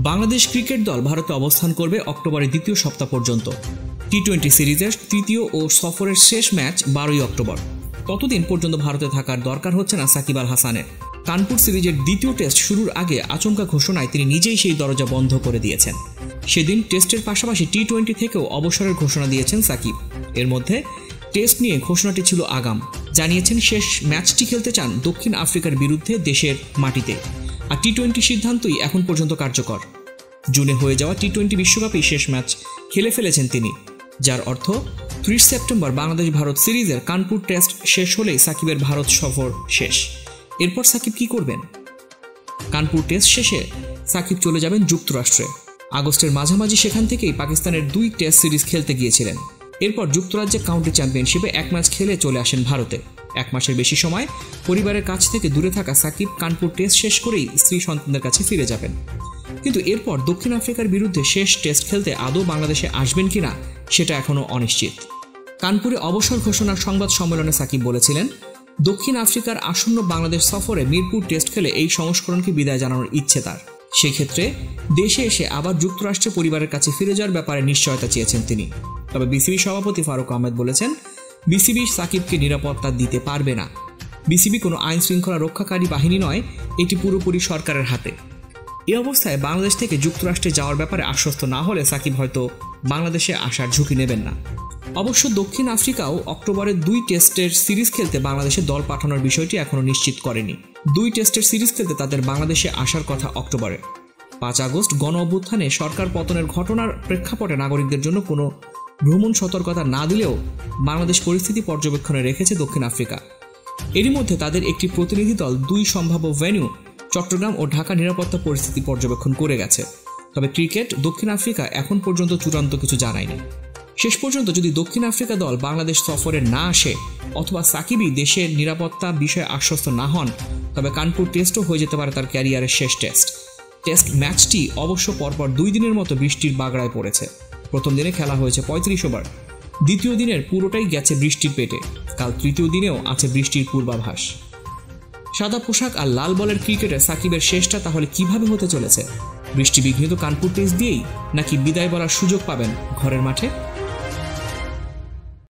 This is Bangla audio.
বাংলাদেশ ক্রিকেট দল ভারতে অবস্থান করবে অক্টোবরের দ্বিতীয় সপ্তাহ পর্যন্ত। টি-20 সিরিজের তৃতীয় ও সফরের শেষ ম্যাচ 12ই অক্টোবর। ততদিন পর্যন্ত ভারতে থাকার দরকার হচ্ছে না সাকিব আল হাসানের। কানপুর সিরিজের দ্বিতীয় টেস্ট শুরুর আগে আচমকা ঘোষণায় তিনি নিজেই সেই দরজা বন্ধ করে দিয়েছেন। সেদিন টেস্টের পাশাপাশি টি-20 থেকেও অবসরের ঘোষণা দিয়েছেন সাকিব। এর মধ্যে টেস্ট নিয়ে ঘোষণাটি ছিল আগাম। জানিয়েছেন শেষ ম্যাচটি খেলতে চান দক্ষিণ আফ্রিকার বিরুদ্ধে দেশের মাটিতে, আর টি-20 সিদ্ধান্তই এখন পর্যন্ত কার্যকর। জুনে হয়ে যাওয়া টি-20 বিশ্বকাপেই শেষ ম্যাচ খেলে ফেলেছেন তিনি, যার অর্থ 30 সেপ্টেম্বর বাংলাদেশ ভারত সিরিজের কানপুর টেস্ট শেষ হলেই সাকিবের ভারত সফর শেষ। এরপর সাকিব কি করবেন? কানপুর টেস্ট শেষে সাকিব চলে যাবেন যুক্তরাষ্ট্রে। আগস্টের মাঝামাঝি সেখান থেকেই পাকিস্তানের 2 টেস্ট সিরিজ খেলতে গিয়েছিলেন। এরপর যুক্তরাজ্যে কাউন্টি চ্যাম্পিয়নশিপে 1 ম্যাচ খেলে চলে আসেন ভারতে। 1 মাসের বেশি সময় পরিবারের কাছ থেকে দূরে থাকা সাকিব কানপুর টেস্ট শেষ করেই স্ত্রী সন্তানদের কাছে ফিরে যাবেন। কিন্তু এরপর দক্ষিণ আফ্রিকার বিরুদ্ধে শেষ টেস্ট খেলতে আদৌ বাংলাদেশে আসবেন কিনা সেটা এখনও অনিশ্চিত। কানপুরে অবসর ঘোষণার সংবাদ সম্মেলনে সাকিব বলেছিলেন, দক্ষিণ আফ্রিকার আসন্ন বাংলাদেশ সফরে মিরপুর টেস্ট খেলে এই সংস্করণকে বিদায় জানানোর ইচ্ছে তার। সেক্ষেত্রে দেশে এসে আবার যুক্তরাষ্ট্রে পরিবারের কাছে ফিরে যাওয়ার ব্যাপারে নিশ্চয়তা চেয়েছেন তিনি। তবে বিসিবি সভাপতি ফারুক আহমেদ বলেছেন, বিসিবি সাকিবকে নিরাপত্তা দিতে পারবে না। বিসিবি কোনো আইন শৃঙ্খলা রক্ষাকারী বাহিনী নয়, এটি পুরোপুরি সরকারের হাতে। এই অবস্থায় বাংলাদেশ থেকে যুক্তরাষ্ট্রে যাওয়ার ব্যাপারে আশ্বস্ত না হলে সাকিব হয়তো বাংলাদেশে আসার ঝুঁকি নেবেন না। অবশ্য দক্ষিণ আফ্রিকাও অক্টোবরের 2 টেস্টের সিরিজ খেলতে বাংলাদেশে দল পাঠানোর বিষয়টি এখনও নিশ্চিত করেনি। 2 টেস্টের সিরিজ খেলতে তাদের বাংলাদেশে আসার কথা অক্টোবরে। 5 আগস্ট গণ অভ্যুত্থানে সরকার পতনের ঘটনার প্রেক্ষাপটে নাগরিকদের জন্য কোনো ভ্রমণ সতর্কতা না দিলেও বাংলাদেশ পরিস্থিতি পর্যবেক্ষণে রেখেছে দক্ষিণ আফ্রিকা। এরই মধ্যে তাদের একটি প্রতিনিধি দল 2 সম্ভাব্য ভেন্যু চট্টগ্রাম ও ঢাকা নিরাপত্তা পরিস্থিতি পর্যবেক্ষণ করে গেছে। তবে ক্রিকেট দক্ষিণ আফ্রিকা এখন পর্যন্ত চূড়ান্ত কিছু জানায়নি। শেষ পর্যন্ত যদি দক্ষিণ আফ্রিকা দল বাংলাদেশ সফরে না আসে অথবা সাকিবই দেশের নিরাপত্তা বিষয়ে আশ্বস্ত না হন, তবে কানপুর টেস্টও হয়ে যেতে পারে তার ক্যারিয়ারের শেষ টেস্ট ম্যাচটি অবশ্য পরপর 2 দিনের মতো বৃষ্টির বাগড়ায় পড়েছে। প্রথম দিনে খেলা হয়েছে 35 ওভার, দ্বিতীয় দিনের পুরোটাই গেছে বৃষ্টির পেটে। কাল তৃতীয় দিনেও আছে বৃষ্টির পূর্বাভাস। সাদা পোশাক আর লাল বলের ক্রিকেটে সাকিবের শেষটা তাহলে কিভাবে হতে চলেছে? বৃষ্টিবিঘ্নিত কানপুর টেস্ট দিয়েই নাকি বিদায় বলার সুযোগ পাবেন ঘরের মাঠে?